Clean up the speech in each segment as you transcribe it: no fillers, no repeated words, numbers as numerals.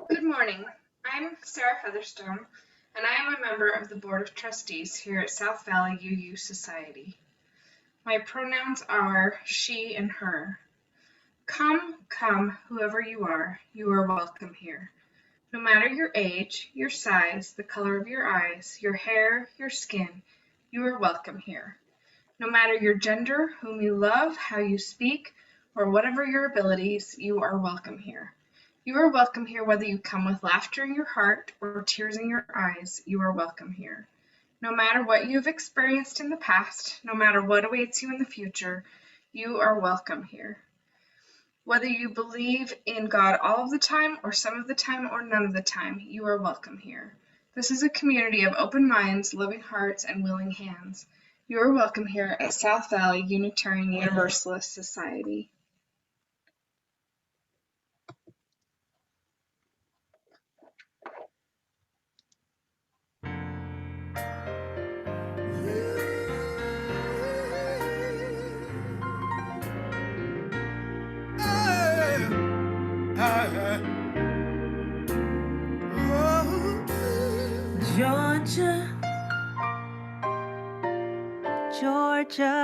Good morning. I'm Sarah Featherstone, and I am a member of the Board of Trustees here at South Valley UU Society. My pronouns are she and her. Come, whoever you are welcome here. No matter your age, your size, the color of your eyes, your hair, your skin, you are welcome here. No matter your gender, whom you love, how you speak, or whatever your abilities, you are welcome here. You are welcome here whether you come with laughter in your heart or tears in your eyes, you are welcome here. No matter what you have experienced in the past, no matter what awaits you in the future, you are welcome here. Whether you believe in God all of the time or some of the time or none of the time, you are welcome here. This is a community of open minds, loving hearts, and willing hands. You are welcome here at South Valley Unitarian Universalist Society. Georgia,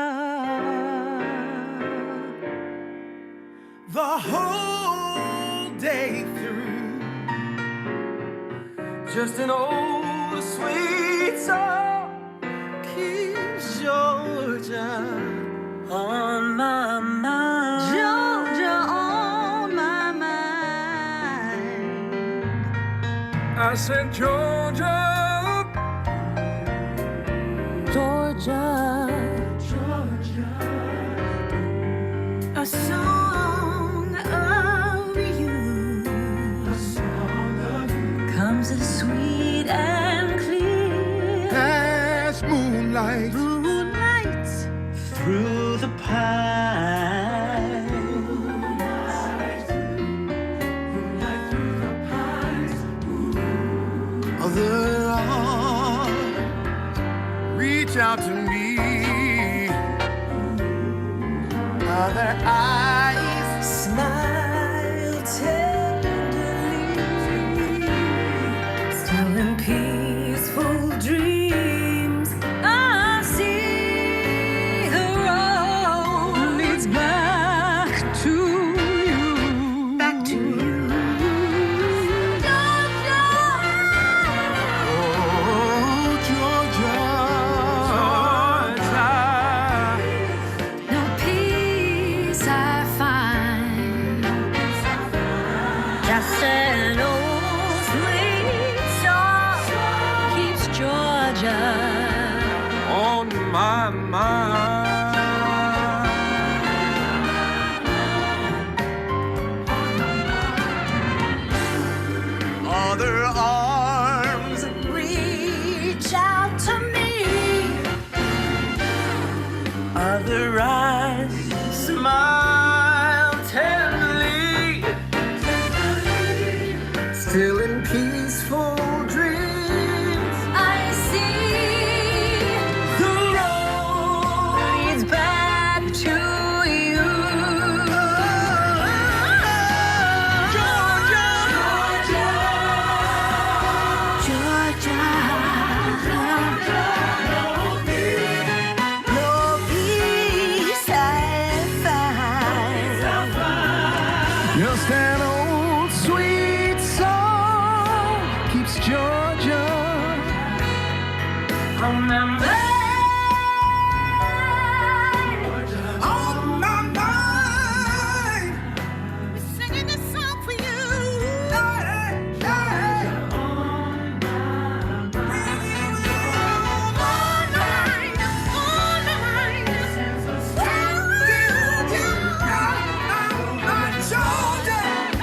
the whole day through, just an old sweet song keeps Georgia on my mind. Georgia on my mind. I said Georgia, a song of you, comes as sweet and clear as moonlight through the pines. Other arms reach out to me. Other eyes smile tenderly. Still in peaceful dreams, I see the road leads back to you. Back to you. Georgia. Oh, Georgia. On my mind. Other arms reach out to me. Other eyes smile tenderly. Still in peaceful dreams, I see the road leads back to you. Georgia, no peace I find. Just an old sweet song keeps Georgia on my mind. On my mind. We're singing this song for you. Georgia.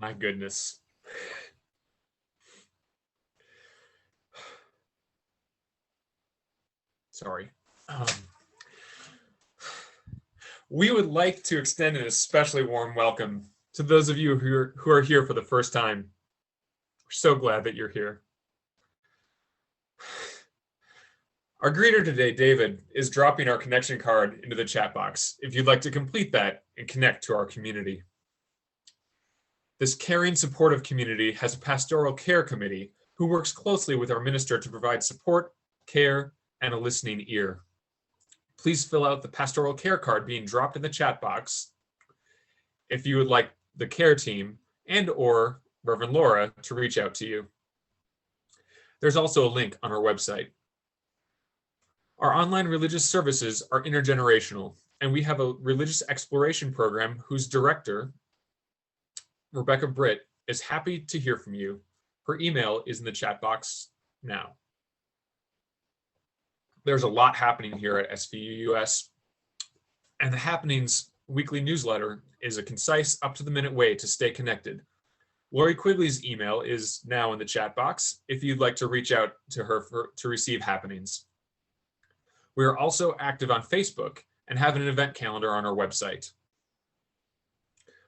My goodness. Sorry. We would like to extend an especially warm welcome to those of you who are here for the first time. We're so glad that you're here. Our greeter today, David, is dropping our connection card into the chat box if you'd like to complete that and connect to our community. This caring, supportive community has a pastoral care committee who works closely with our minister to provide support, care, and a listening ear. Please fill out the pastoral care card being dropped in the chat box if you would like the care team and or Reverend Laura to reach out to you. There's also a link on our website. Our online religious services are intergenerational, and we have a religious exploration program whose director, Rebecca Britt, is happy to hear from you. Her email is in the chat box now. There's a lot happening here at SVUUS, and the Happenings weekly newsletter is a concise, up-to-the-minute way to stay connected. Lori Quigley's email is now in the chat box if you'd like to reach out to her to receive Happenings. We are also active on Facebook and have an event calendar on our website.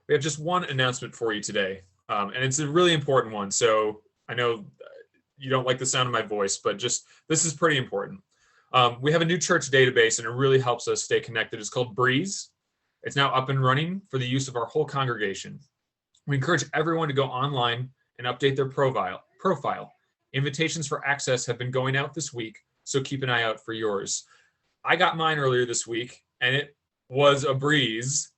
We have just one announcement for you today, and it's a really important one. So I know you don't like the sound of my voice, but just this is pretty important. We have a new church database, and it really helps us stay connected. It's called Breeze. It's now up and running for the use of our whole congregation. We encourage everyone to go online and update their profile. Invitations for access have been going out this week, so keep an eye out for yours. I got mine earlier this week, and it was a breeze.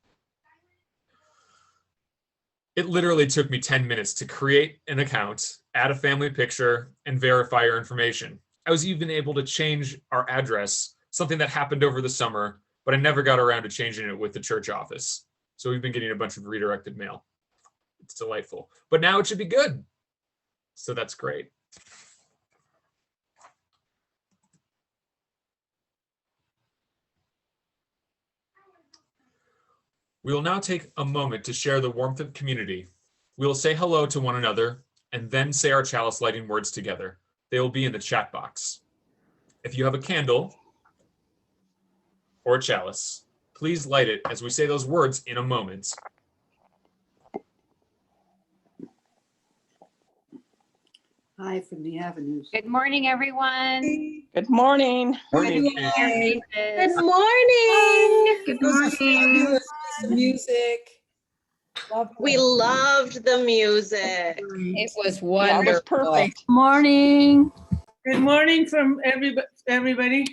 It literally took me 10 minutes to create an account, add a family picture, and verify your information. I was even able to change our address, something that happened over the summer, but I never got around to changing it with the church office. So we've been getting a bunch of redirected mail. It's delightful. But now it should be good. So that's great. We will now take a moment to share the warmth of community. We will say hello to one another and then say our chalice lighting words together. They will be in the chat box. If you have a candle or a chalice, please light it as we say those words in a moment. Hi from the Avenues. Good morning, everyone. Good morning. Morning. Good morning. Good morning. Fabulous music. We loved the music. It was Yeah, it was wonderful. perfect. Morning. Good morning from everybody.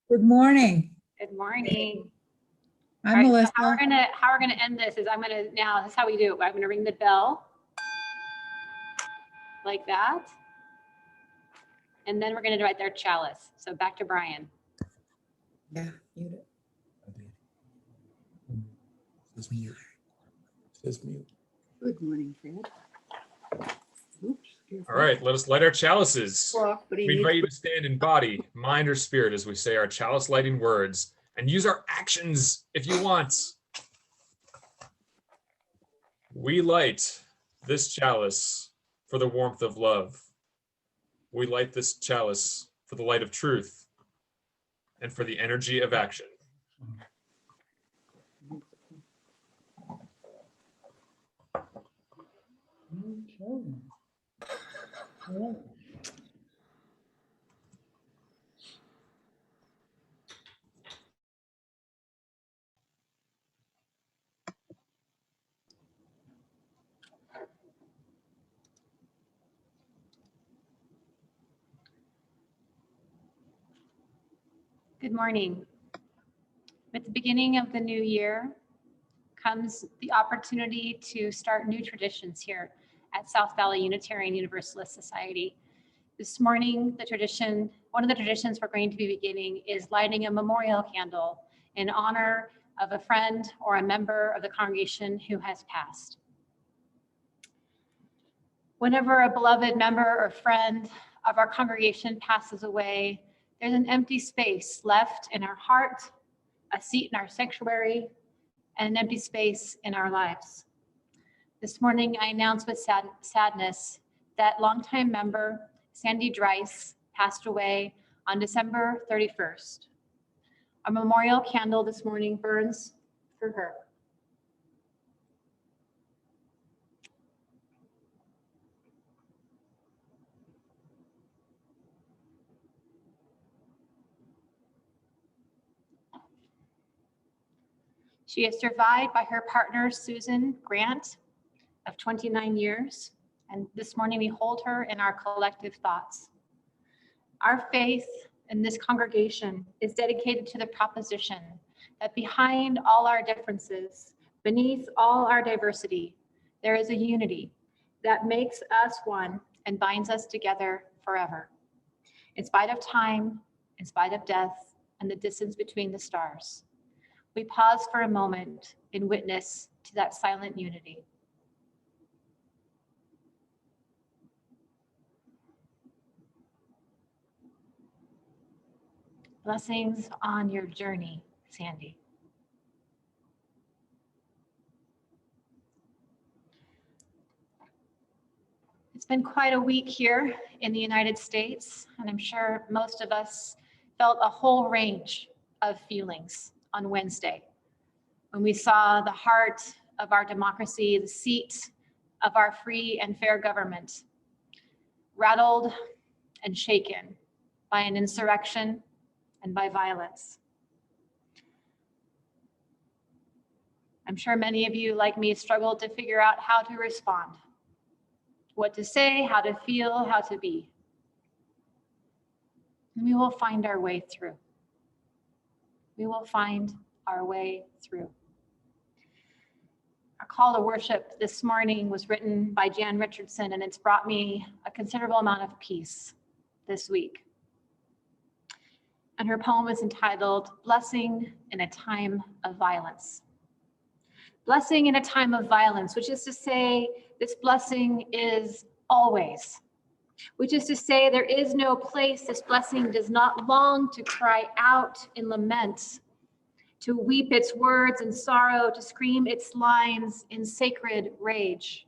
Good morning. Good morning. I'm All right, Melissa. so how we're gonna end this is now this is how we do it. I'm gonna ring the bell like that. And then we're gonna write their chalice. So back to Brian. Yeah, mute it. Says mute. Says mute. Good morning, Fred. Oops. All right, let us light our chalices. Walk, but he We needs- invite you to stand in body, mind, or spirit as we say our chalice lighting words, and use our actions if you want. We light this chalice for the warmth of love. We light this chalice for the light of truth and for the energy of action. Good morning. With the beginning of the new year comes the opportunity to start new traditions here at South Valley Unitarian Universalist Society. This morning, one of the traditions we're going to be beginning is lighting a memorial candle in honor of a friend or a member of the congregation who has passed. Whenever a beloved member or friend of our congregation passes away, there's an empty space left in our heart, a seat in our sanctuary, and an empty space in our lives. This morning, I announced with sadness that longtime member Sandy Dreiss passed away on December 31st. A memorial candle this morning burns for her. She is survived by her partner, Susan Grant, of 29 years, and this morning we hold her in our collective thoughts. Our faith in this congregation is dedicated to the proposition that behind all our differences, beneath all our diversity, there is a unity that makes us one and binds us together forever. In spite of time, in spite of death, and the distance between the stars, we pause for a moment in witness to that silent unity. Blessings on your journey, Sandy. It's been quite a week here in the United States, and I'm sure most of us felt a whole range of feelings on Wednesday when we saw the heart of our democracy, the seat of our free and fair government, rattled and shaken by an insurrection and by violence. I'm sure many of you, like me, struggled to figure out how to respond, what to say, how to feel, how to be. And we will find our way through. We will find our way through. Our call to worship this morning was written by Jan Richardson, and it's brought me a considerable amount of peace this week. And her poem is entitled, Blessing in a Time of Violence. Blessing in a time of violence, which is to say, this blessing is always, which is to say, there is no place this blessing does not long to cry out in lament, to weep its words in sorrow, to scream its lines in sacred rage,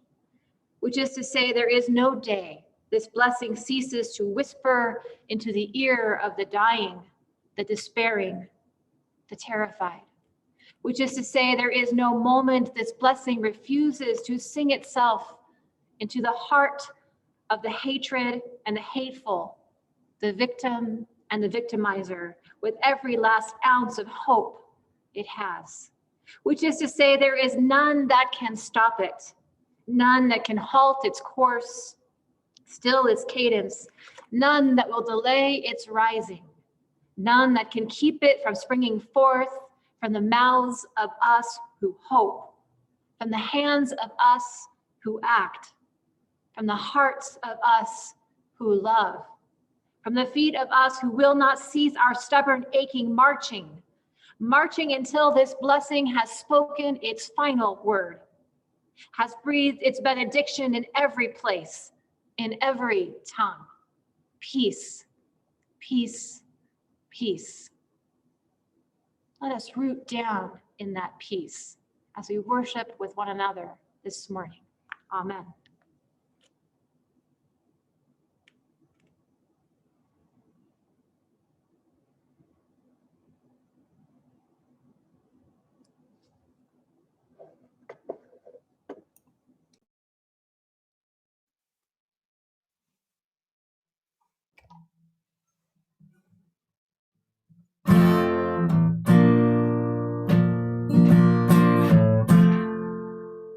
which is to say, there is no day this blessing ceases to whisper into the ear of the dying, the despairing, the terrified, which is to say, there is no moment this blessing refuses to sing itself into the heart of the hatred and the hateful, the victim and the victimizer, with every last ounce of hope it has, which is to say, there is none that can stop it, none that can halt its course, still its cadence, none that will delay its rising, none that can keep it from springing forth from the mouths of us who hope, from the hands of us who act, from the hearts of us who love, from the feet of us who will not cease our stubborn aching marching until this blessing has spoken its final word, has breathed its benediction in every place, in every tongue. Peace, peace, peace. Let us root down in that peace as we worship with one another this morning. Amen.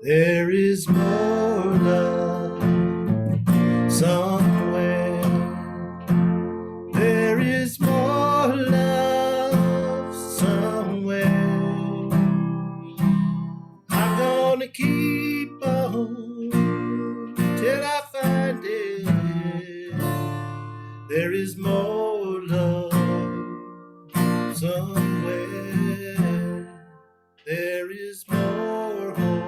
There is more love somewhere. There is more love somewhere. I'm gonna keep on till I find it. There is more love somewhere. There is more hope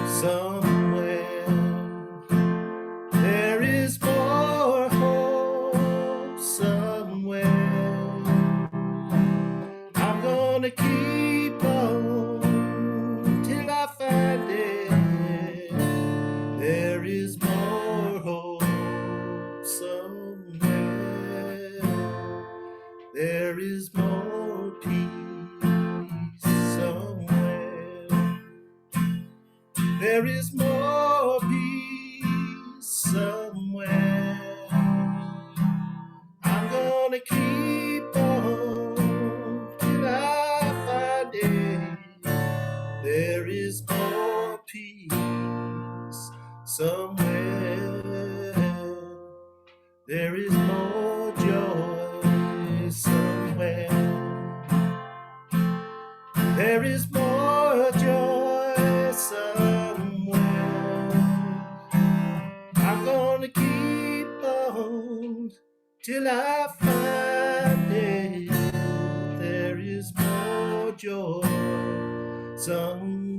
somewhere. There is more hope somewhere. I'm gonna keep on till I find it. is more hope somewhere. There is more peace somewhere. There is more peace somewhere. I'm gonna keep on till I find it. There is more peace somewhere. There is more joy somewhere. There is more joy somewhere. I'm gonna keep on till I find it. There is more joy somewhere.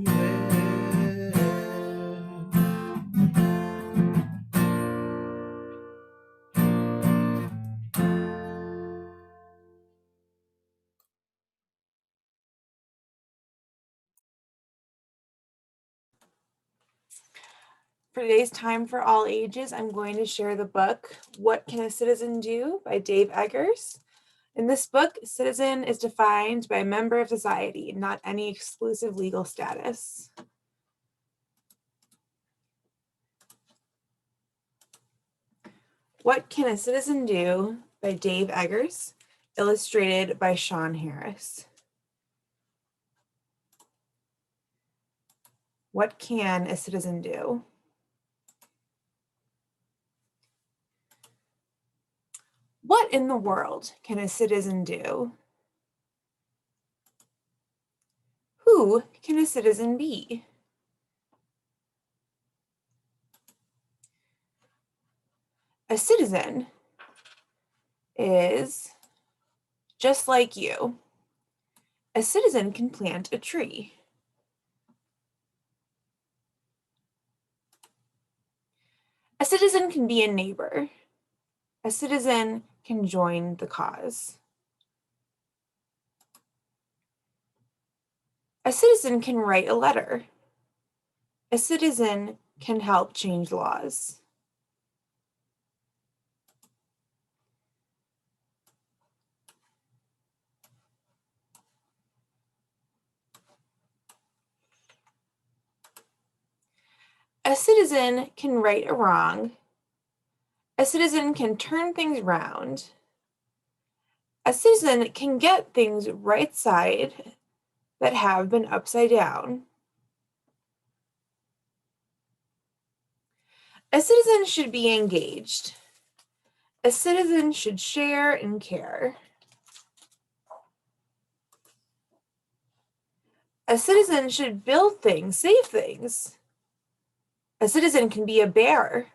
For today's Time for All Ages, I'm going to share the book, What Can a Citizen Do by Dave Eggers. In this book, citizen is defined by a member of society, not any exclusive legal status. What Can a Citizen Do by Dave Eggers, illustrated by Sean Harris. What can a citizen do? What in the world can a citizen do? Who can a citizen be? A citizen is just like you. A citizen can plant a tree. A citizen can be a neighbor. A citizen can join the cause. A citizen can write a letter. A citizen can help change laws. A citizen can right a wrong. A citizen can turn things round. A citizen can get things right side that have been upside down. A citizen should be engaged. A citizen should share and care. A citizen should build things, save things. A citizen can be a bear.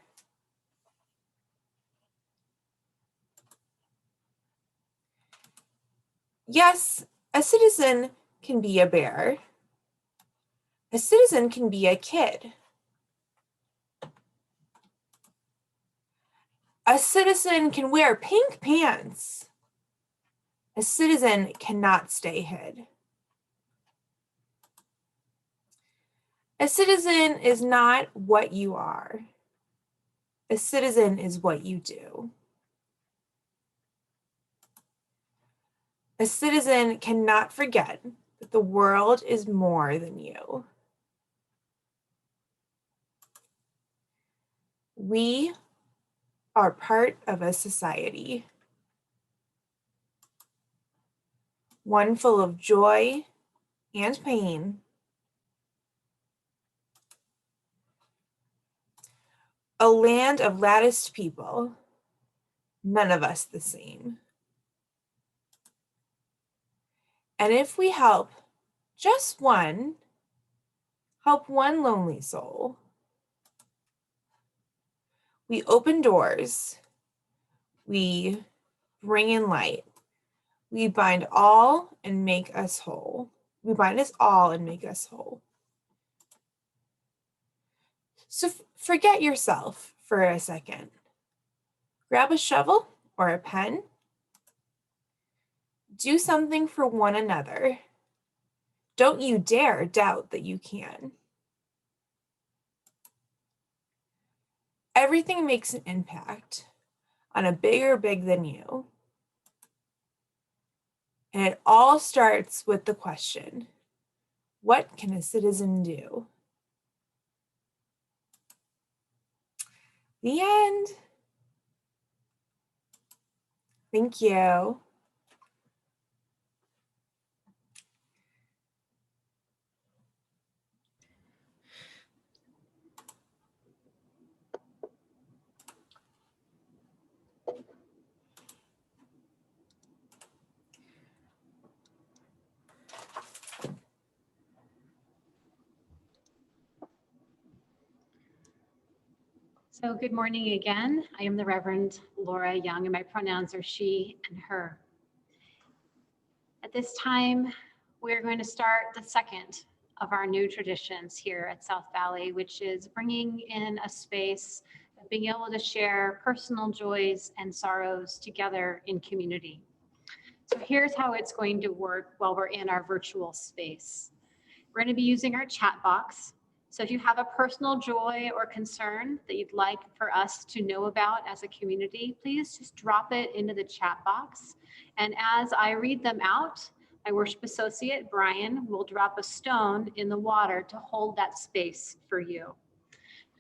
Yes, a citizen can be a bear. A citizen can be a kid. A citizen can wear pink pants. A citizen cannot stay hid. A citizen is not what you are. A citizen is what you do. A citizen cannot forget that the world is more than you. We are part of a society, one full of joy and pain, a land of latticed people, none of us the same. And if we help just one, help one lonely soul, we open doors, we bring in light, we bind all and make us whole. We bind us all and make us whole. So forget yourself for a second. Grab a shovel or a pen. Do something for one another. Don't you dare doubt that you can. Everything makes an impact on a bigger big than you. And it all starts with the question, what can a citizen do? The end. Thank you. So good morning again. I am the Reverend Laura Young, and my pronouns are she and her. At this time, we're going to start the second of our new traditions here at South Valley, which is bringing in a space of being able to share personal joys and sorrows together in community. So here's how it's going to work while we're in our virtual space. We're going to be using our chat box. So if you have a personal joy or concern that you'd like for us to know about as a community, please just drop it into the chat box. And as I read them out, my worship associate, Brian, will drop a stone in the water to hold that space for you.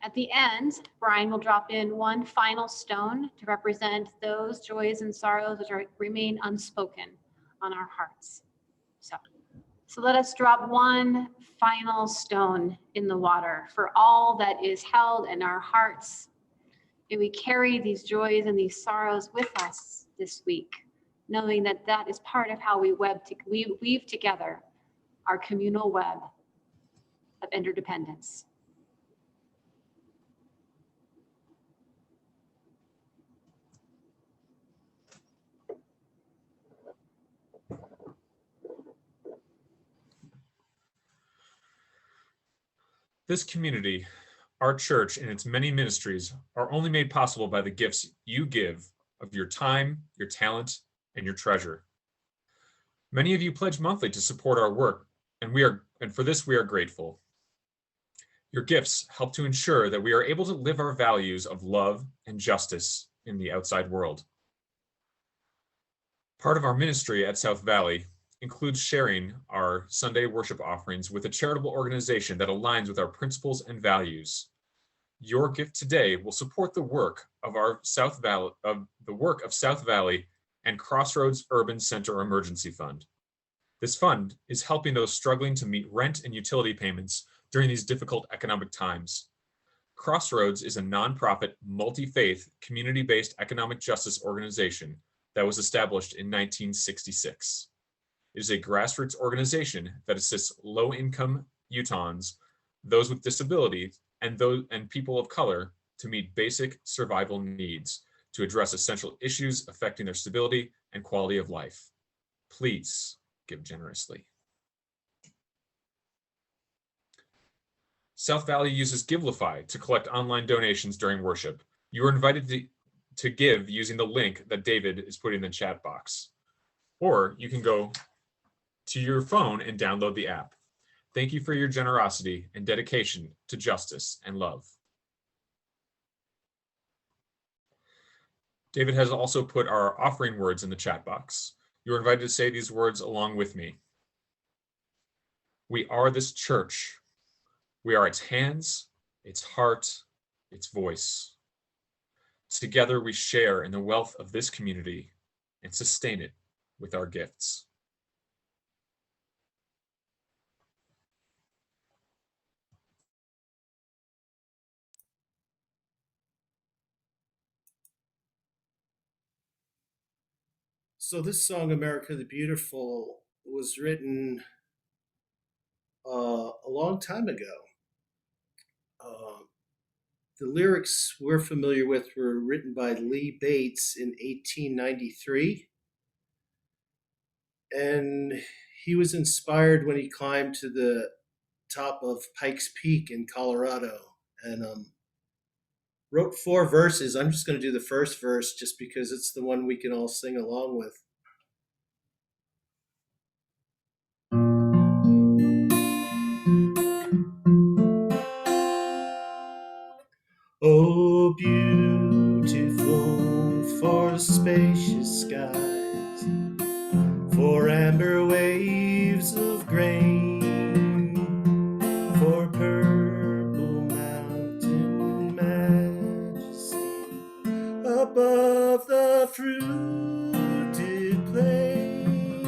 At the end, Brian will drop in one final stone to represent those joys and sorrows which remain unspoken on our hearts. So let us drop one final stone in the water for all that is held in our hearts. May we carry these joys and these sorrows with us this week, knowing that that is part of how we weave together our communal web of interdependence. This community, our church and its many ministries, are only made possible by the gifts you give of your time, your talent, and your treasure. Many of you pledge monthly to support our work, and for this we are grateful. Your gifts help to ensure that we are able to live our values of love and justice in the outside world. Part of our ministry at South Valley includes sharing our Sunday worship offerings with a charitable organization that aligns with our principles and values. Your gift today will support the work of South Valley and Crossroads Urban Center Emergency Fund. This fund is helping those struggling to meet rent and utility payments during these difficult economic times. Crossroads is a nonprofit, multi-faith, community-based economic justice organization that was established in 1966. It is a grassroots organization that assists low-income Utahns, those with disabilities, and people of color to meet basic survival needs to address essential issues affecting their stability and quality of life. Please give generously. South Valley uses Givelify to collect online donations during worship. You are invited to give using the link that David is putting in the chat box. Or you can go to your phone and download the app. Thank you for your generosity and dedication to justice and love. David has also put our offering words in the chat box. You're invited to say these words along with me. We are this church. We are its hands, its heart, its voice. Together we share in the wealth of this community and sustain it with our gifts. So this song, America the Beautiful, was written a long time ago. The lyrics we're familiar with were written by Lee Bates in 1893. And he was inspired when he climbed to the top of Pikes Peak in Colorado and wrote 4 verses. I'm just going to do the first verse just because it's the one we can all sing along with. Oh, Oh, beautiful for spacious skies, for amber waves of grain, for purple mountain majesty, above the fruited plain.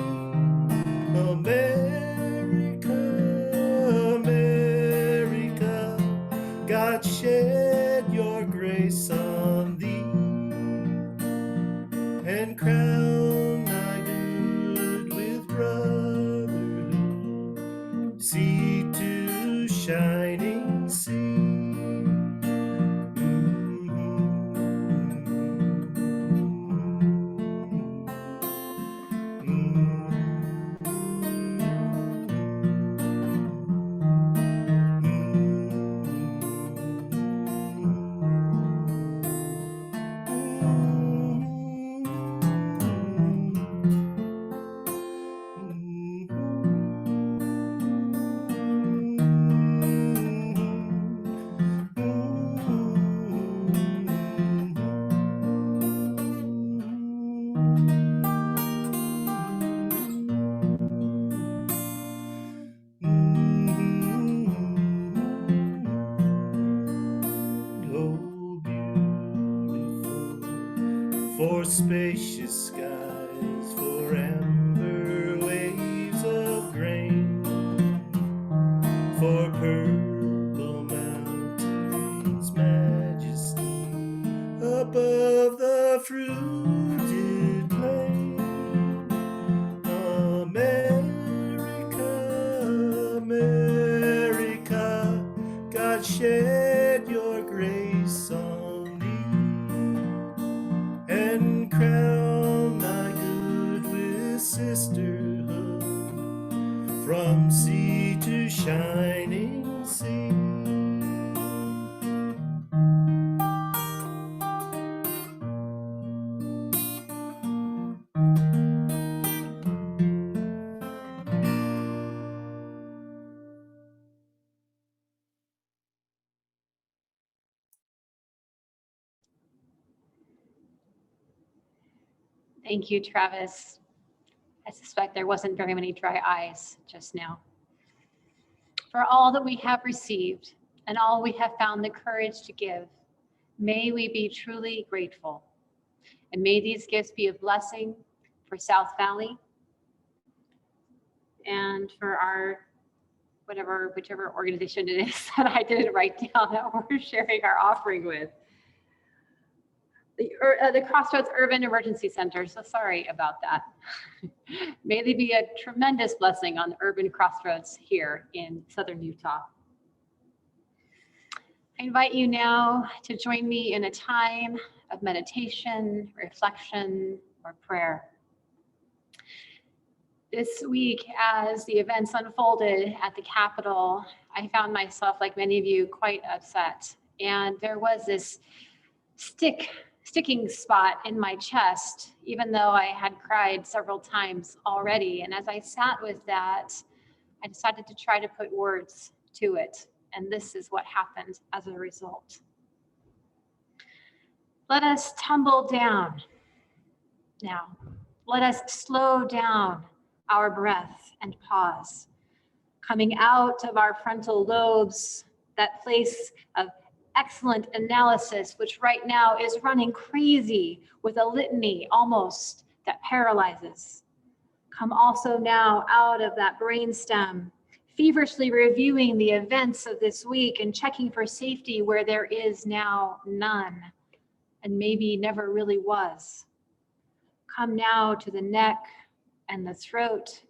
America, America, God shed your grace on thee, and crown thy good with brotherhood, sea to shining sea. Oh, beautiful for spacious skies, for amber waves of grain, for purple mountains majesty, above the fruited plain. America, America, God shed your grace on thee, and crown thy good with sisterhood, from sea to shining sea. Thank you, Travis. I suspect there wasn't very many dry eyes just now. For all that we have received and all we have found the courage to give, may we be truly grateful. And may these gifts be a blessing for South Valley and for our whichever organization it is that I didn't write down that we're sharing our offering with. The Crossroads Urban Emergency Center, so sorry about that. May they be a tremendous blessing on the urban crossroads here in Southern Utah. I invite you now to join me in a time of meditation, reflection, or prayer. This week, as the events unfolded at the Capitol, I found myself, like many of you, quite upset. And there was this sticking spot in my chest, even though I had cried several times already. And as I sat with that, I decided to try to put words to it. And this is what happened as a result. Let us tumble down now. Let us slow down our breath and pause, coming out of our frontal lobes, that place of excellent analysis, which right now is running crazy with a litany almost that paralyzes. Come also now out of that brainstem, feverishly reviewing the events of this week and checking for safety where there is now none, and maybe never really was. Come now to the neck and the throat.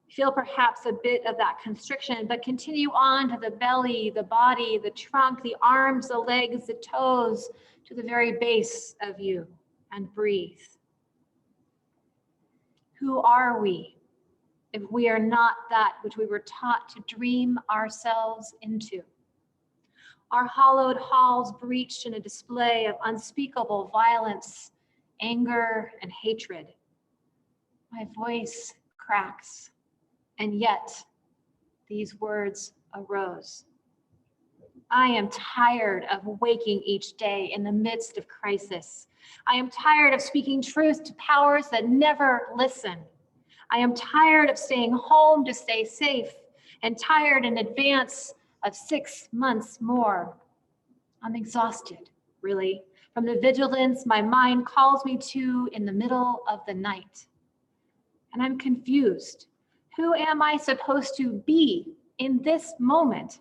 Feel perhaps a bit of that constriction, but continue on to the belly, the body, the trunk, the arms, the legs, the toes, to the very base of you, and breathe. Who are we if we are not that which we were taught to dream ourselves into? Our hollowed halls breached in a display of unspeakable violence, anger, and hatred. My voice cracks. And yet, these words arose. I am tired of waking each day in the midst of crisis. I am tired of speaking truth to powers that never listen. I am tired of staying home to stay safe and tired in advance of 6 months more. I'm exhausted, really, from the vigilance my mind calls me to in the middle of the night. And I'm confused. Who am I supposed to be in this moment?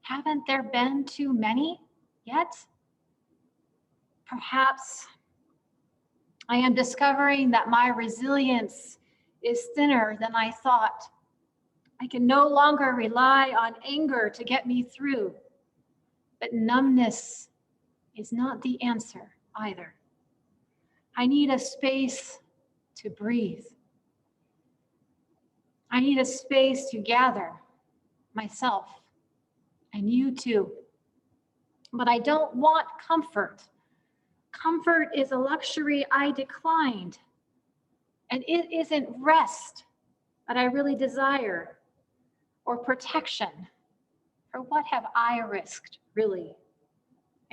Haven't there been too many yet? Perhaps I am discovering that my resilience is thinner than I thought. I can no longer rely on anger to get me through, but numbness is not the answer either. I need a space to breathe. I need a space to gather myself and you too. But I don't want comfort. Comfort is a luxury I declined. And it isn't rest that I really desire or protection. For what have I risked, really?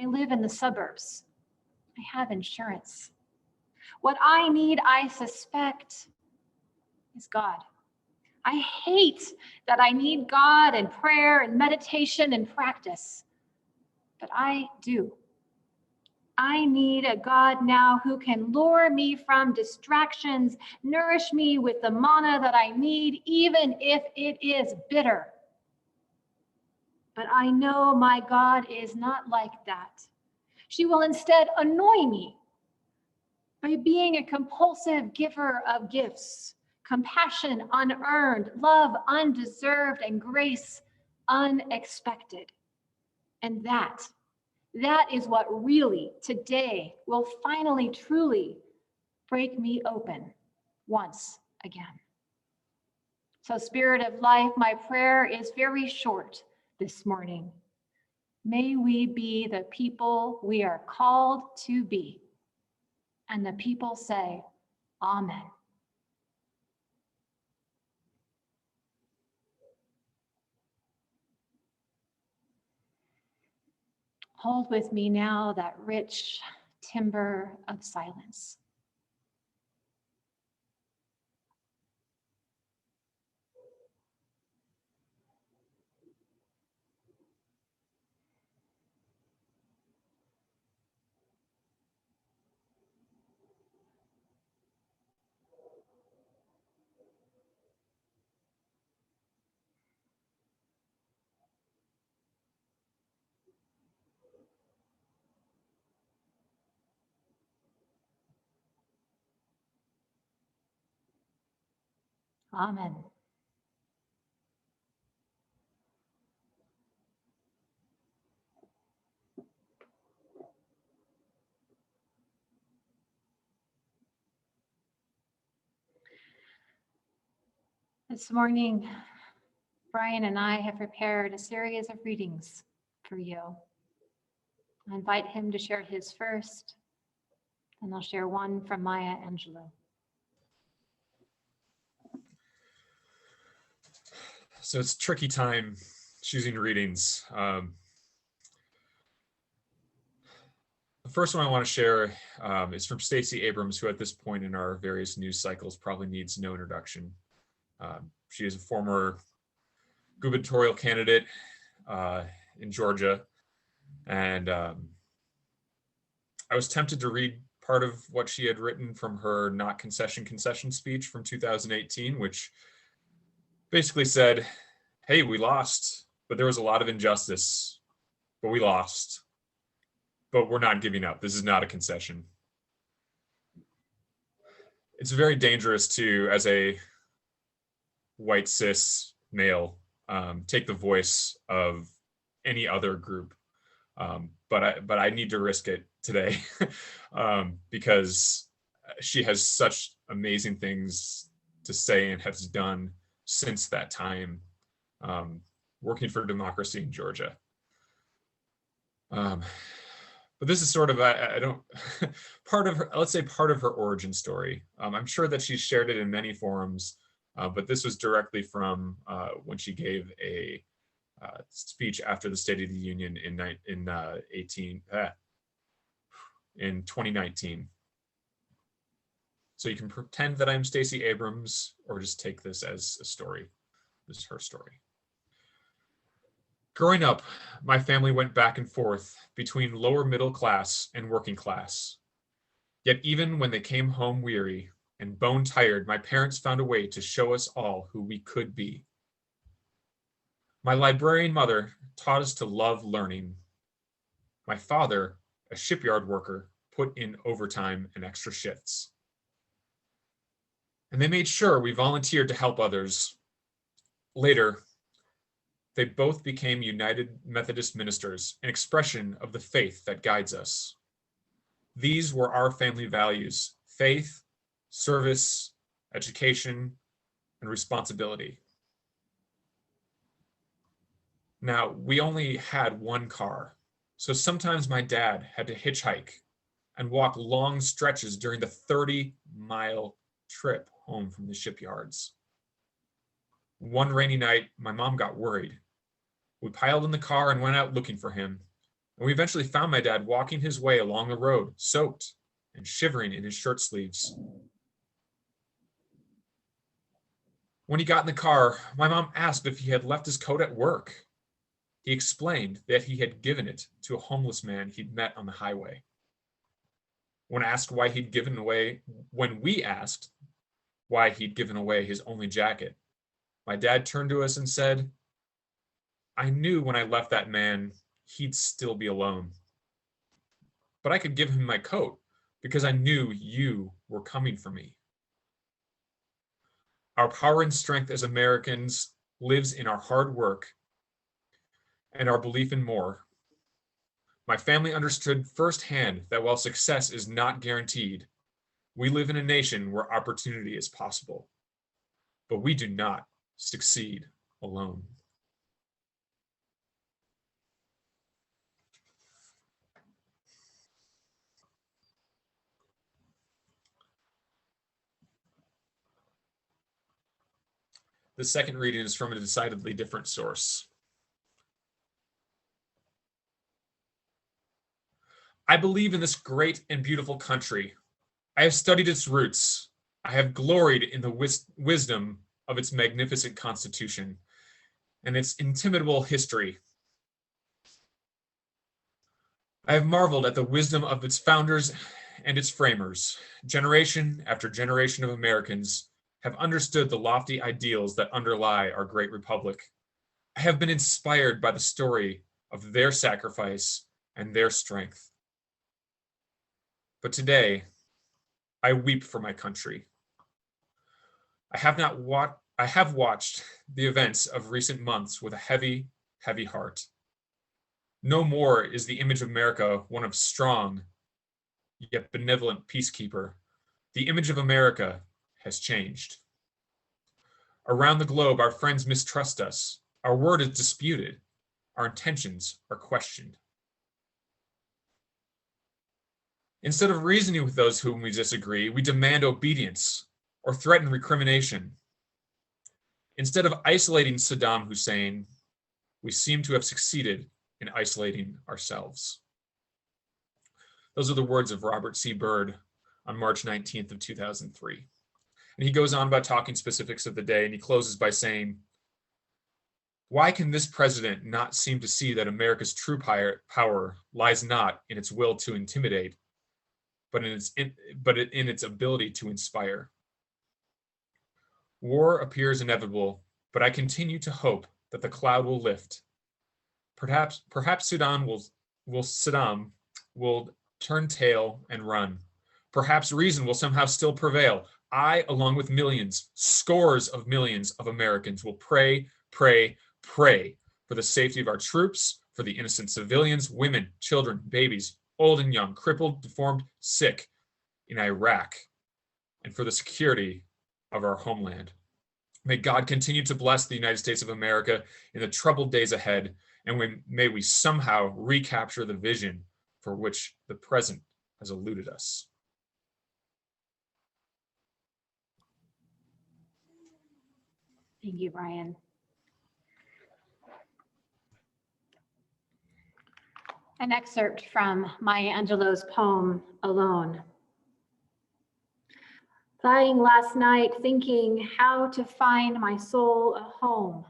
I live in the suburbs. I have insurance. What I need, I suspect, is God. I hate that I need God and prayer and meditation and practice, but I do. I need a God now who can lure me from distractions, nourish me with the manna that I need, even if it is bitter. But I know my God is not like that. She will instead annoy me by being a compulsive giver of gifts, compassion unearned, love undeserved, and grace unexpected. And that is what really today will finally truly break me open once again. So, Spirit of Life, my prayer is very short this morning. May we be the people we are called to be. And the people say, Amen. Hold with me now that rich timber of silence. Amen. This morning, Brian and I have prepared a series of readings for you. I invite him to share his first, and I'll share one from Maya Angelou. So it's a tricky time choosing readings. The first one I want to share is from Stacey Abrams, who at this point in our various news cycles probably needs no introduction. She is a former gubernatorial candidate in Georgia, and I was tempted to read part of what she had written from her Not Concession Concession speech from 2018, which basically said, hey, we lost, but there was a lot of injustice, but we lost, but we're not giving up. This is not a concession. It's very dangerous to, as a white cis male, take the voice of any other group. But I need to risk it today because she has such amazing things to say and has done since that time, working for democracy in Georgia. But this is sort of, I don't, part of her, let's say part of her origin story. I'm sure that she's shared it in many forums, but this was directly from when she gave a speech after the State of the Union in 2019. So you can pretend that I'm Stacey Abrams, or just take this as a story. This is her story. Growing up, my family went back and forth between lower middle class and working class. Yet even when they came home weary and bone tired, my parents found a way to show us all who we could be. My librarian mother taught us to love learning. My father, a shipyard worker, put in overtime and extra shifts. And they made sure we volunteered to help others. Later, they both became United Methodist ministers, an expression of the faith that guides us. These were our family values: faith, service, education, and responsibility. Now, we only had one car, so sometimes my dad had to hitchhike and walk long stretches during the 30-mile trip home from the shipyards. One rainy night, my mom got worried. We piled in the car and went out looking for him, and we eventually found my dad walking his way along the road, soaked and shivering in his shirt sleeves. When he got in the car, my mom asked if he had left his coat at work. He explained that he had given it to a homeless man he'd met on the highway. When we asked why he'd given away his only jacket, my dad turned to us and said, "I knew when I left that man, he'd still be alone. But I could give him my coat because I knew you were coming for me." Our power and strength as Americans lives in our hard work and our belief in more. My family understood firsthand that while success is not guaranteed, we live in a nation where opportunity is possible, but we do not succeed alone. The second reading is from a decidedly different source. I believe in this great and beautiful country. I have studied its roots. I have gloried in the wisdom of its magnificent constitution and its inimitable history. I have marveled at the wisdom of its founders and its framers. Generation after generation of Americans have understood the lofty ideals that underlie our great republic. I have been inspired by the story of their sacrifice and their strength. But today, I weep for my country. I have watched the events of recent months with a heavy, heavy heart. No more is the image of America one of strong, yet benevolent peacekeeper. The image of America has changed. Around the globe, our friends mistrust us. Our word is disputed. Our intentions are questioned. Instead of reasoning with those whom we disagree, we demand obedience or threaten recrimination. Instead of isolating Saddam Hussein, we seem to have succeeded in isolating ourselves. Those are the words of Robert C. Byrd on March 19th of 2003. And he goes on about talking specifics of the day, and he closes by saying, "Why can this president not seem to see that America's true power lies not in its will to intimidate, but in its asubility to inspire? War appears inevitable, but I continue to hope that the cloud will lift. Perhaps Saddam will turn tail and run. Perhaps reason will somehow still prevail. I, along with millions, scores of millions of Americans, will pray, pray, pray for the safety of our troops, for the innocent civilians, women, children, babies, old and young, crippled, deformed, sick in Iraq, and for the security of our homeland. May God continue to bless the United States of America in the troubled days ahead, and may we somehow recapture the vision for which the present has eluded us." Thank you, Brian. An excerpt from Maya Angelou's poem, Alone. Lying last night thinking how to find my soul a home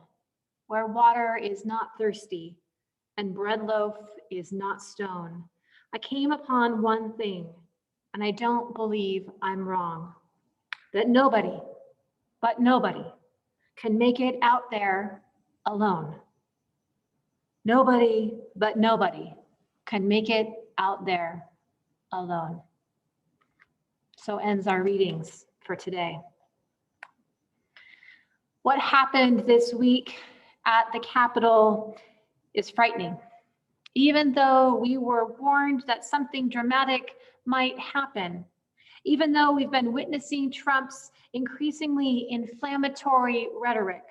where water is not thirsty and bread loaf is not stone, I came upon one thing, and I don't believe I'm wrong, that nobody, but nobody, can make it out there alone. Nobody, but nobody, can make it out there alone. So ends our readings for today. What happened this week at the Capitol is frightening. Even though we were warned that something dramatic might happen, even though we've been witnessing Trump's increasingly inflammatory rhetoric,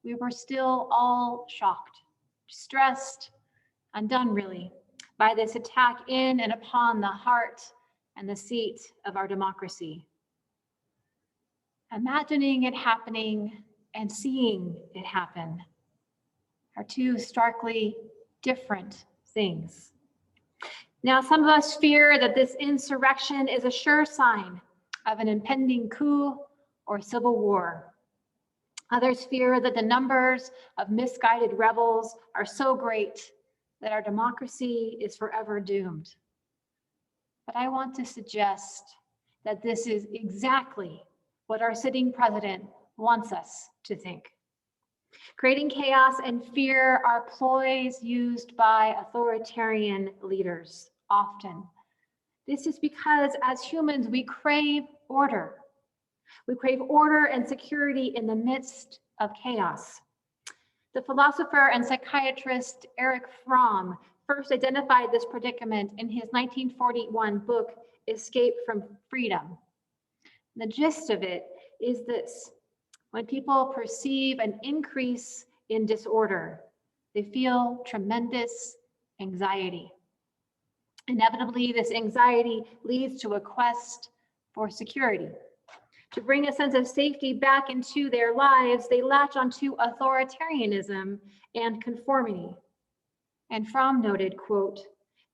we were still all shocked, stressed, undone really, by this attack in and upon the heart and the seat of our democracy. Imagining it happening and seeing it happen are two starkly different things. Now, some of us fear that this insurrection is a sure sign of an impending coup or civil war. Others fear that the numbers of misguided rebels are so great that our democracy is forever doomed. But I want to suggest that this is exactly what our sitting president wants us to think. Creating chaos and fear are ploys used by authoritarian leaders often. This is because as humans, we crave order. We crave order and security in the midst of chaos. The philosopher and psychiatrist Erich Fromm first identified this predicament in his 1941 book, Escape from Freedom. The gist of it is this: when people perceive an increase in disorder, they feel tremendous anxiety. Inevitably, this anxiety leads to a quest for security. To bring a sense of safety back into their lives, they latch onto authoritarianism and conformity. And Fromm noted, quote,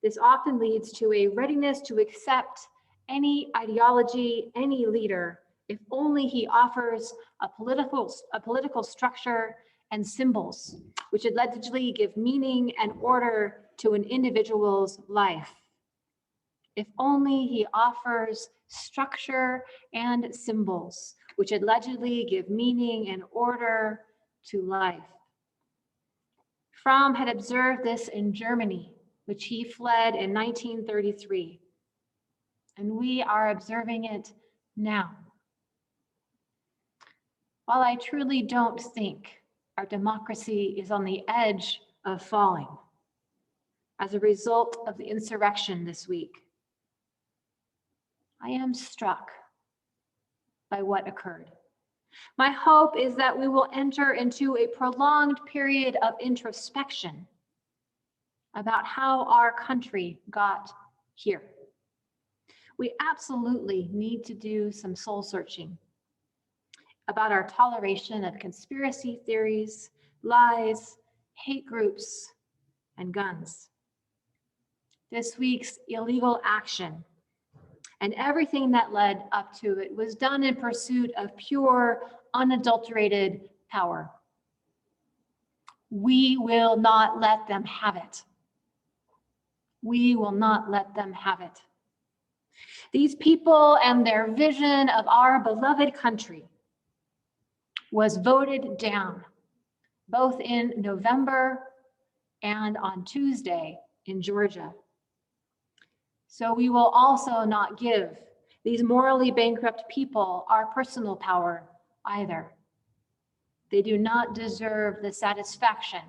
"This often leads to a readiness to accept any ideology, any leader, if only he offers a political structure and symbols, which allegedly give meaning and order to an individual's life. If only he offers structure and symbols, which allegedly give meaning and order to life." Fromm had observed this in Germany, which he fled in 1933. And we are observing it now. While I truly don't think our democracy is on the edge of falling as a result of the insurrection this week, I am struck by what occurred. My hope is that we will enter into a prolonged period of introspection about how our country got here. We absolutely need to do some soul searching about our toleration of conspiracy theories, lies, hate groups, and guns. This week's illegal action and everything that led up to it was done in pursuit of pure, unadulterated power. We will not let them have it. We will not let them have it. These people and their vision of our beloved country was voted down, both in November and on Tuesday in Georgia. So we will also not give these morally bankrupt people our personal power either. They do not deserve the satisfaction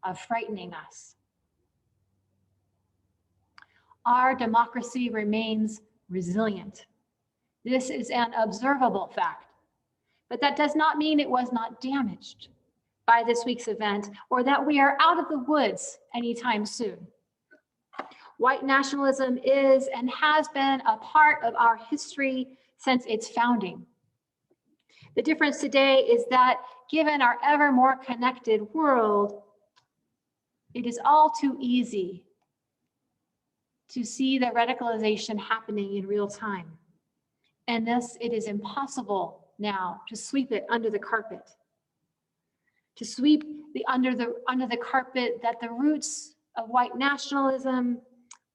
of frightening us. Our democracy remains resilient. This is an observable fact, but that does not mean it was not damaged by this week's event or that we are out of the woods anytime soon. White nationalism is and has been a part of our history since its founding. The difference today is that given our ever more connected world, it is all too easy to see the radicalization happening in real time. And thus it is impossible now to sweep it under the carpet. To sweep under the carpet that the roots of white nationalism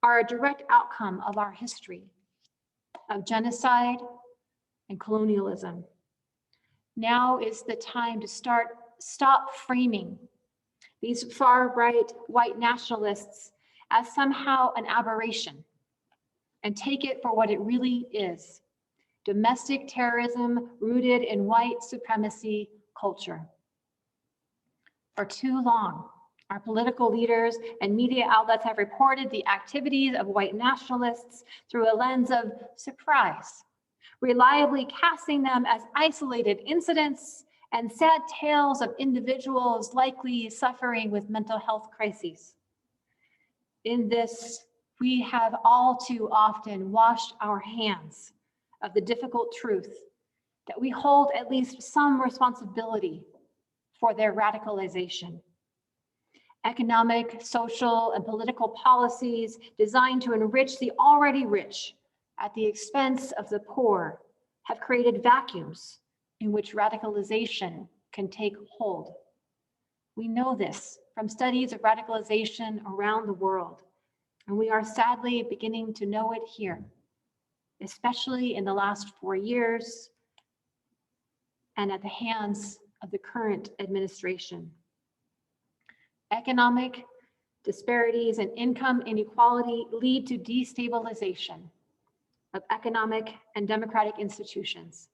are a direct outcome of our history of genocide and colonialism. Now is the time to stop framing these far-right white nationalists as somehow an aberration and take it for what it really is: domestic terrorism rooted in white supremacy culture. For too long, our political leaders and media outlets have reported the activities of white nationalists through a lens of surprise, reliably casting them as isolated incidents and sad tales of individuals likely suffering with mental health crises. In this, we have all too often washed our hands of the difficult truth that we hold at least some responsibility for their radicalization. Economic, social, and political policies designed to enrich the already rich at the expense of the poor have created vacuums in which radicalization can take hold. We know this from studies of radicalization around the world, and we are sadly beginning to know it here, especially in the last 4 years and at the hands of the current administration. Economic disparities and income inequality lead to destabilization of economic and democratic institutions.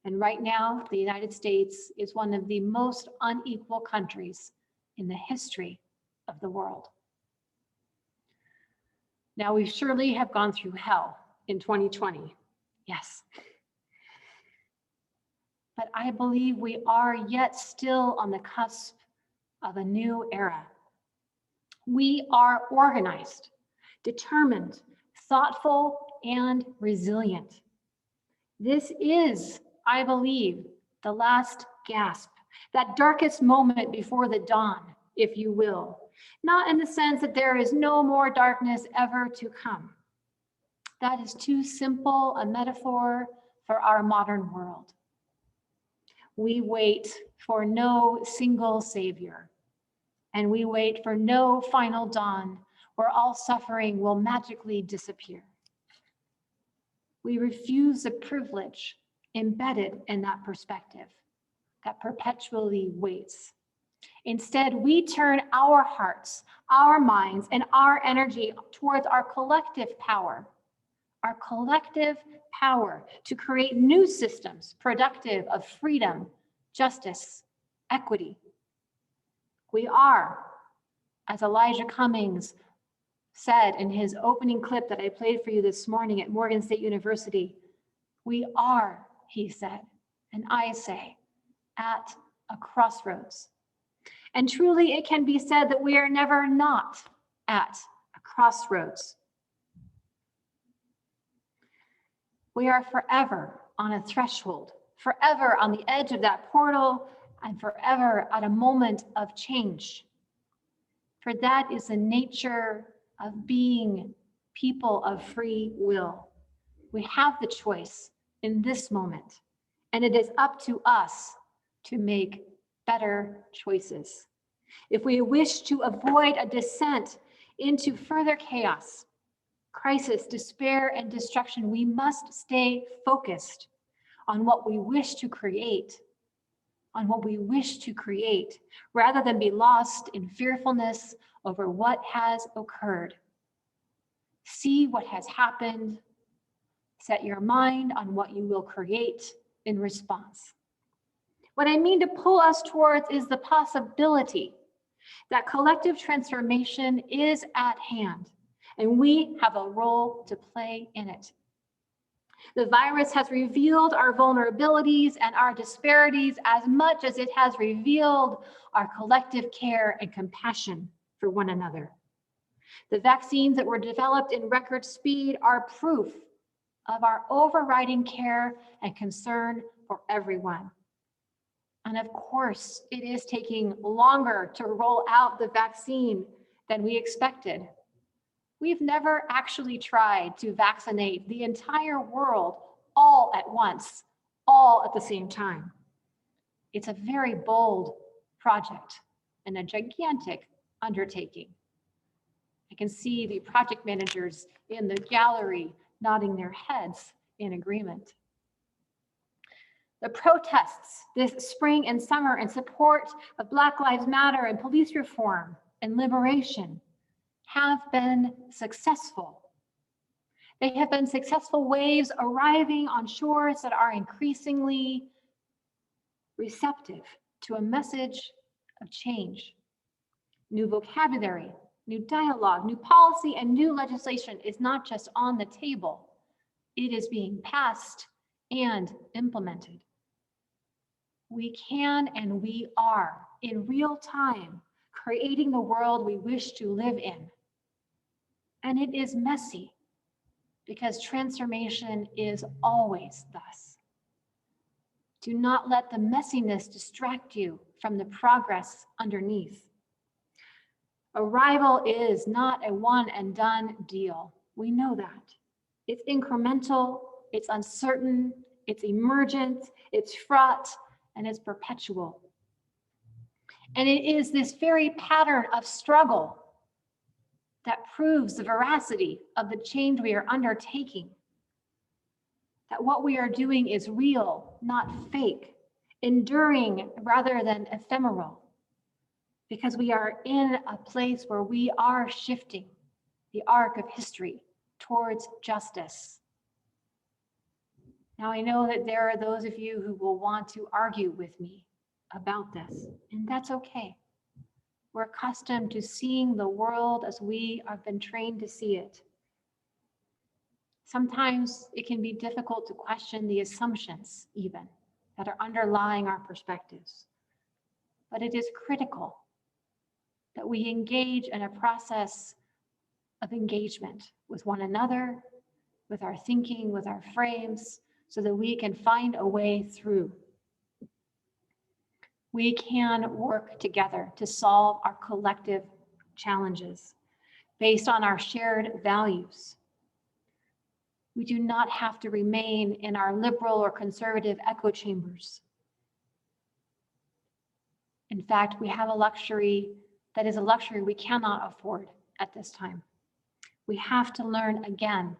And right now, the United States is one of the most unequal countries in the history of the world. Now, we surely have gone through hell in 2020, yes. But I believe we are yet still on the cusp of a new era. We are organized, determined, thoughtful, and resilient. This is, I believe, the last gasp, that darkest moment before the dawn, if you will. Not in the sense that there is no more darkness ever to come. That is too simple a metaphor for our modern world. We wait for no single savior, and we wait for no final dawn where all suffering will magically disappear. We refuse the privilege embedded in that perspective that perpetually waits. Instead, we turn our hearts, our minds, and our energy towards our collective power to create new systems productive of freedom, justice, equity. We are, as Elijah Cummings said in his opening clip that I played for you this morning at Morgan State University, we are, he said, and I say, at a crossroads. And truly it can be said that we are never not at a crossroads. We are forever on a threshold, forever on the edge of that portal, and forever at a moment of change. For that is the nature of being people of free will. We have the choice in this moment, and it is up to us to make better choices. If we wish to avoid a descent into further chaos, crisis, despair, and destruction, we must stay focused on what we wish to create, rather than be lost in fearfulness over what has occurred. See what has happened, set your mind on what you will create in response. What I mean to pull us towards is the possibility that collective transformation is at hand, and we have a role to play in it. The virus has revealed our vulnerabilities and our disparities as much as it has revealed our collective care and compassion for one another. The vaccines that were developed in record speed are proof of our overriding care and concern for everyone. And of course, it is taking longer to roll out the vaccine than we expected. We've never actually tried to vaccinate the entire world all at once, all at the same time. It's a very bold project and a gigantic undertaking. I can see the project managers in the gallery nodding their heads in agreement. The protests this spring and summer in support of Black Lives Matter and police reform and liberation have been successful. They have been successful waves arriving on shores that are increasingly receptive to a message of change. New vocabulary, new dialogue, new policy, and new legislation is not just on the table, it is being passed and implemented. We can and we are in real time creating the world we wish to live in. And it is messy because transformation is always thus. Do not let the messiness distract you from the progress underneath. Arrival is not a one and done deal. We know that. It's incremental, it's uncertain, it's emergent, it's fraught, and it's perpetual. And it is this very pattern of struggle that proves the veracity of the change we are undertaking. That what we are doing is real, not fake, enduring rather than ephemeral. Because we are in a place where we are shifting the arc of history towards justice. Now, I know that there are those of you who will want to argue with me about this, and that's okay. We're accustomed to seeing the world as we have been trained to see it. Sometimes it can be difficult to question the assumptions, even, that are underlying our perspectives. But it is critical that we engage in a process of engagement with one another, with our thinking, with our frames, so that we can find a way through. We can work together to solve our collective challenges based on our shared values. We do not have to remain in our liberal or conservative echo chambers. In fact, we have a luxury that is a luxury we cannot afford at this time. We have to learn again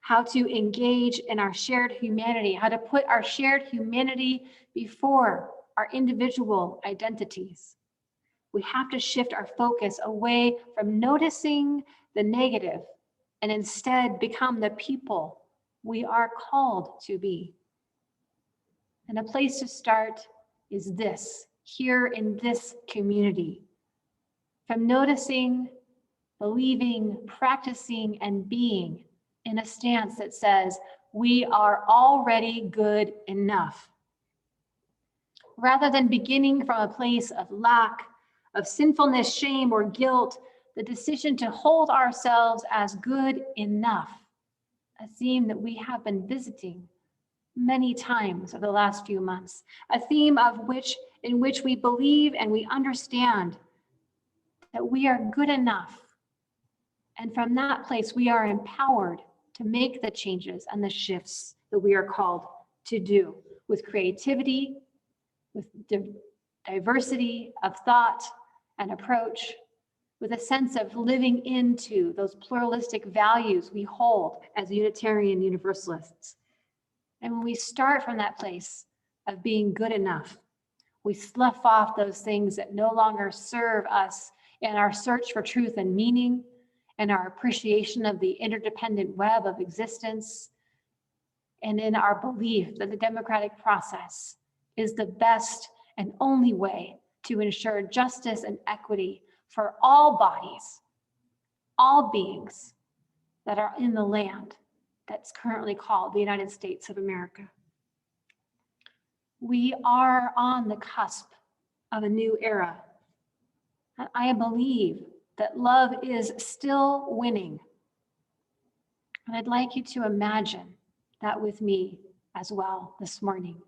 how to engage in our shared humanity, how to put our shared humanity before our individual identities. We have to shift our focus away from noticing the negative and instead become the people we are called to be. And a place to start is this, here in this community. From noticing, believing, practicing, and being in a stance that says, we are already good enough. Rather than beginning from a place of lack, of sinfulness, shame, or guilt, the decision to hold ourselves as good enough, a theme that we have been visiting many times over the last few months, a theme in which we believe and we understand that we are good enough. And from that place, we are empowered to make the changes and the shifts that we are called to do with creativity, with diversity of thought and approach, with a sense of living into those pluralistic values we hold as Unitarian Universalists. And when we start from that place of being good enough, we slough off those things that no longer serve us in our search for truth and meaning, and our appreciation of the interdependent web of existence, and in our belief that the democratic process is the best and only way to ensure justice and equity for all bodies, all beings that are in the land that's currently called the United States of America. We are on the cusp of a new era. And I believe that love is still winning. And I'd like you to imagine that with me as well this morning.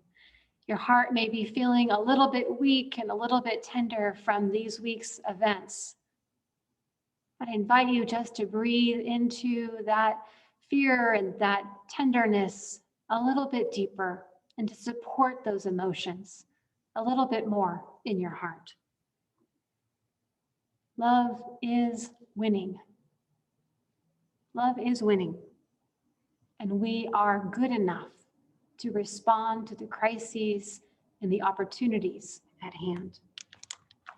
Your heart may be feeling a little bit weak and a little bit tender from these week's events. I invite you just to breathe into that fear and that tenderness a little bit deeper and to support those emotions a little bit more in your heart. Love is winning. Love is winning. And we are good enough to respond to the crises and the opportunities at hand.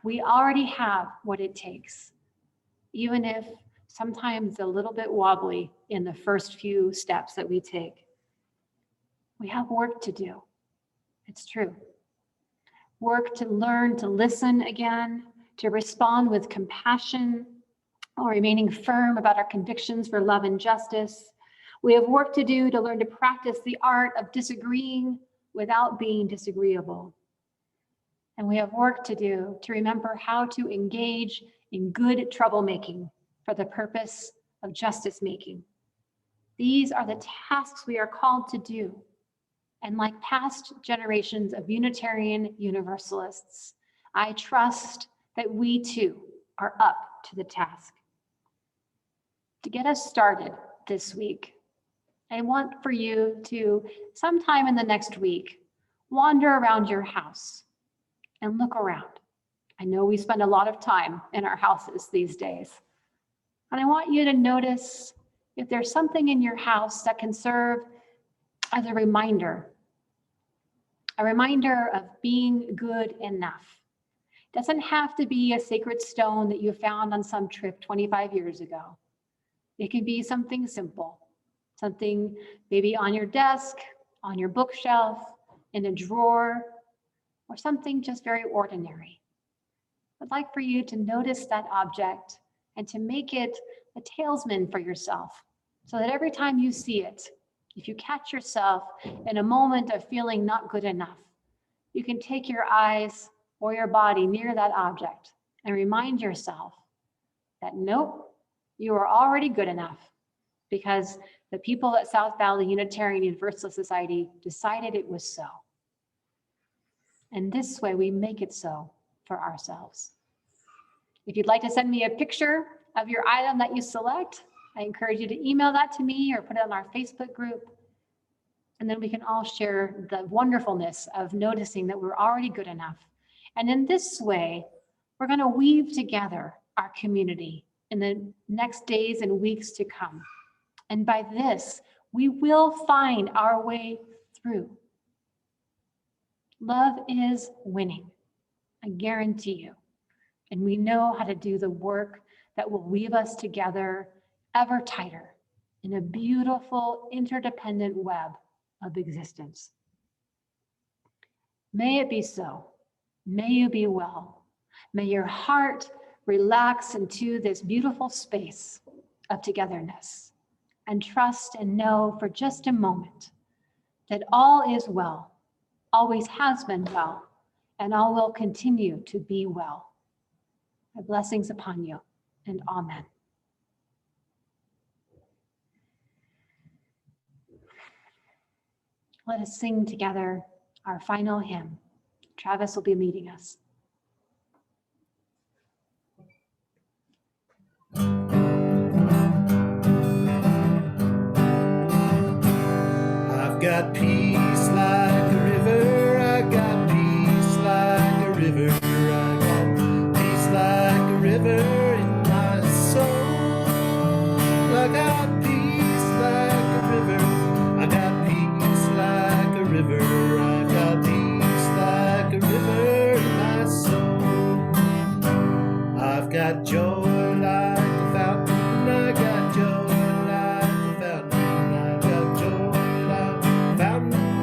We already have what it takes, even if sometimes a little bit wobbly in the first few steps that we take. We have work to do. It's true. Work to learn to listen again, to respond with compassion, while remaining firm about our convictions for love and justice. We have work to do to learn to practice the art of disagreeing without being disagreeable. And we have work to do to remember how to engage in good troublemaking for the purpose of justice making. These are the tasks we are called to do. And like past generations of Unitarian Universalists, I trust that we too are up to the task. To get us started this week, I want for you to, sometime in the next week, wander around your house and look around. I know we spend a lot of time in our houses these days. And I want you to notice if there's something in your house that can serve as a reminder of being good enough. It doesn't have to be a sacred stone that you found on some trip 25 years ago. It can be something simple, something maybe on your desk, on your bookshelf, in a drawer, or something just very ordinary. I'd like for you to notice that object and to make it a talisman for yourself, so that every time you see it, if you catch yourself in a moment of feeling not good enough, you can take your eyes or your body near that object and remind yourself that nope, you are already good enough, because the people at South Valley Unitarian Universalist Society decided it was so. And this way we make it so for ourselves. If you'd like to send me a picture of your item that you select, I encourage you to email that to me or put it on our Facebook group. And then we can all share the wonderfulness of noticing that we're already good enough. And in this way, we're going to weave together our community in the next days and weeks to come. And by this, we will find our way through. Love is winning, I guarantee you. And we know how to do the work that will weave us together ever tighter in a beautiful interdependent web of existence. May it be so. May you be well. May your heart relax into this beautiful space of togetherness and trust and know for just a moment that all is well, always has been well, and all will continue to be well. My blessings upon you, and amen. Let us sing together our final hymn. Travis will be leading us. I've got peace like a river. I got peace like a river. I got peace like a river in my soul. I got peace like a river. I got peace like a river. I got peace like a river in my soul. I've got joy like a fountain. I got joy like a fountain. I got joy like a fountain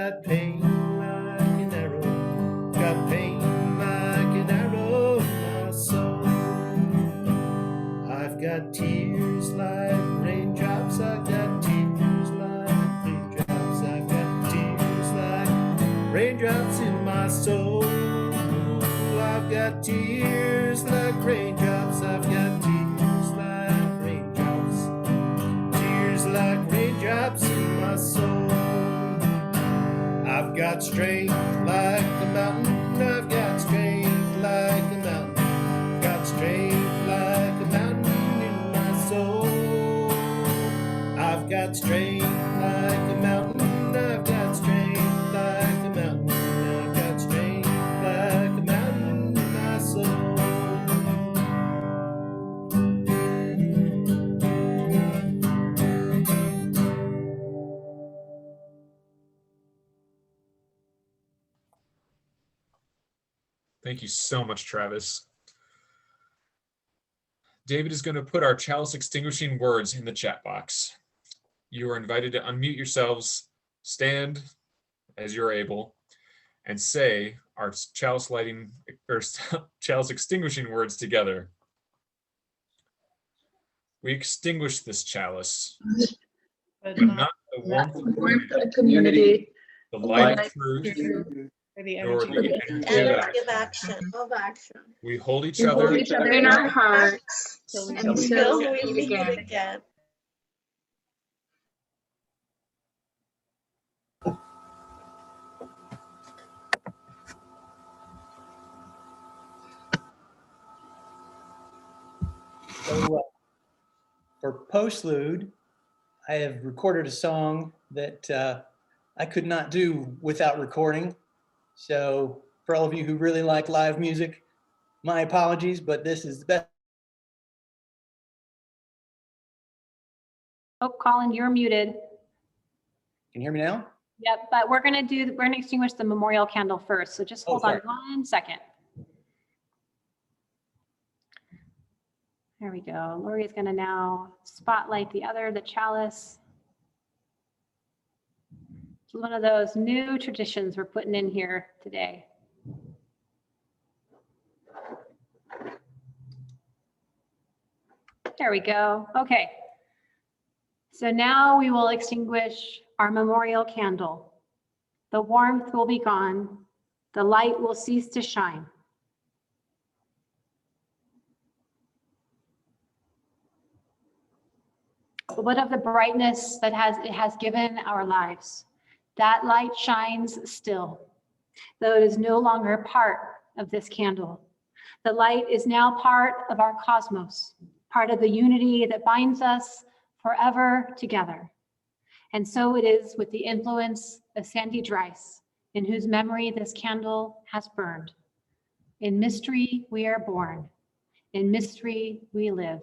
got pain like an arrow, got pain like an arrow in my soul. I've got tears like raindrops, I've got tears like raindrops, I've got tears like raindrops in my soul. I've got tears like raindrops, I've got tears like raindrops, tears like raindrops in my soul. I've got strength like a mountain, I've got strength like a mountain, got strength like a mountain in my soul. I've got strength like a mountain, I've got strength like a mountain, I've got strength like a mountain in my soul. Thank you so much, Travis. David is going to put our chalice extinguishing words in the chat box. You are invited to unmute yourselves, stand as you're able, and say our chalice lighting or chalice extinguishing words together. We extinguish this chalice, but not the warmth of the community, the light of truth, nor the energy of action. We hold each other in our hearts until we meet again. So for postlude, I have recorded a song that I could not do without recording. So for all of you who really like live music, my apologies, but this is the best. Oh, Colin, you're muted. Can you hear me now? Yep, but we're gonna extinguish the memorial candle first. So just hold on sorry. 1 second. There we go. Lori is gonna now spotlight the chalice. It's one of those new traditions we're putting in here today. There we go. Okay. So now we will extinguish our memorial candle. The warmth will be gone. The light will cease to shine. But what of the brightness that it has given our lives? That light shines still, though it is no longer part of this candle. The light is now part of our cosmos, part of the unity that binds us forever together. And so it is with the influence of Sandy Dreiss, in whose memory this candle has burned. In mystery we are born, in mystery we live,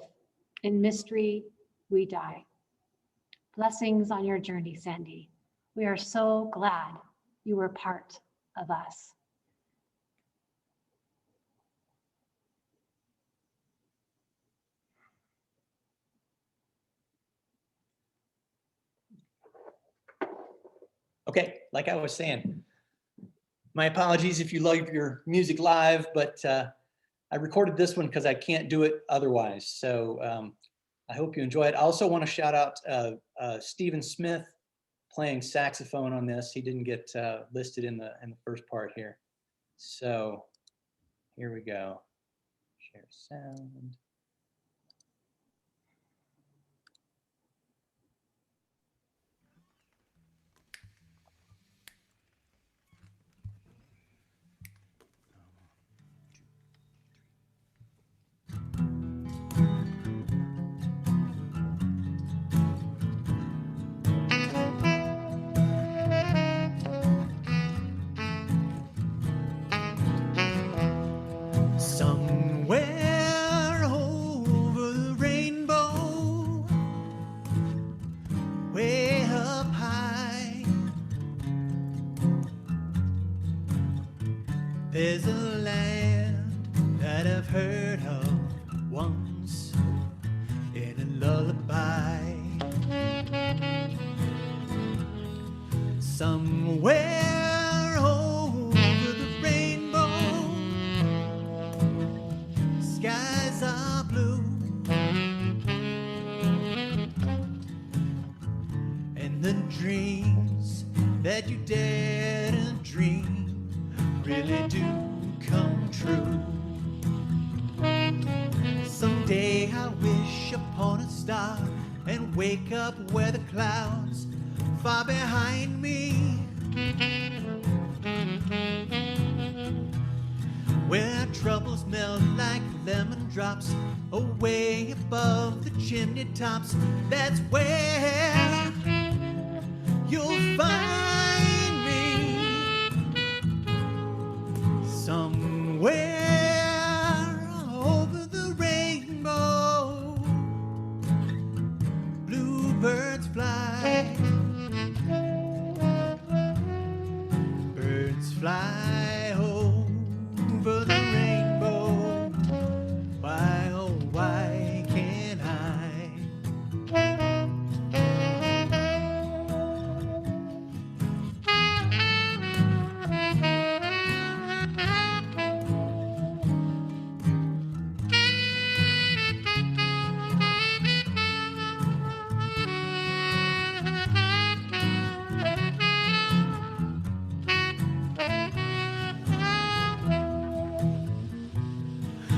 in mystery we die. Blessings on your journey, Sandy. We are so glad you were part of us. Okay, like I was saying, my apologies if you love your music live, but I recorded this one because I can't do it otherwise. So I hope you enjoy it. I also want to shout out Stephen Smith playing saxophone on this. He didn't get listed in the first part here. So here we go. Share sound. Somewhere over the rainbow, way up high, there's a land that I've heard of once in a lullaby. Somewhere dreams that you didn't dream really do come true. Someday I'll wish upon a star and wake up where the clouds far behind me, where troubles melt like lemon drops away above the chimney tops. That's where you'll find me, somewhere over the rainbow. Bluebirds fly, birds fly over the rainbow. Why, oh, why can't I?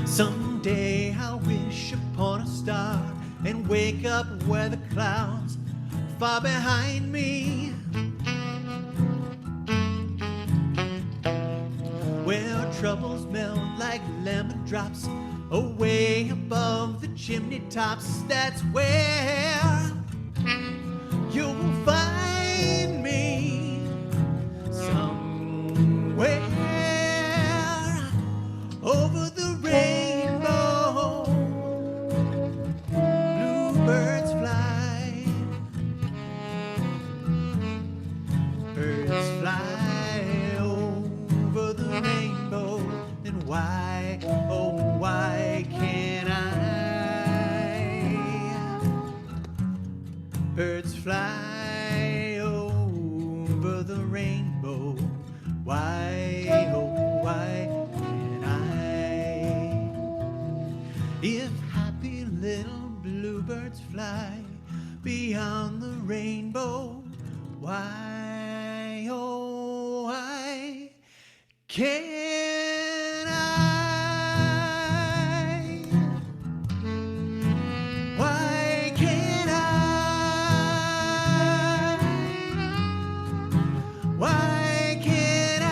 Someday I'll wish upon a star and wake up where the clouds far behind me, where troubles melt like lemon drops away above the chimney tops. That's where you will find me, somewhere over the rainbow. Bluebirds fly, birds fly over the rainbow. And why, oh, why can't I? Birds fly over the rainbow. Why, oh, why can't I? If happy little bluebirds fly beyond the rainbow, why, oh, why can't I? Why can't I? Why can't I?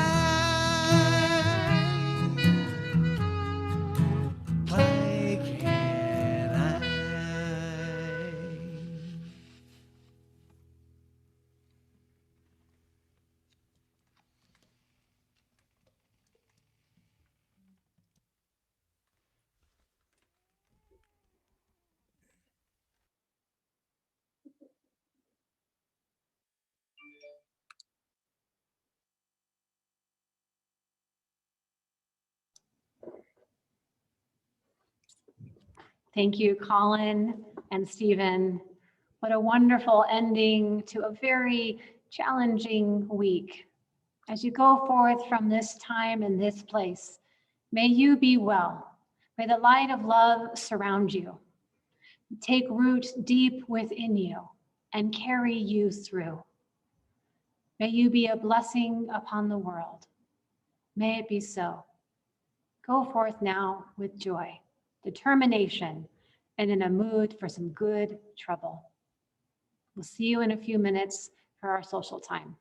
Why can't I? Thank you, Colin and Stephen. What a wonderful ending to a very challenging week. As you go forth from this time and this place, may you be well. May the light of love surround you, take root deep within you, and carry you through. May you be a blessing upon the world. May it be so. Go forth now with joy, determination, and in a mood for some good trouble. We'll see you in a few minutes for our social time.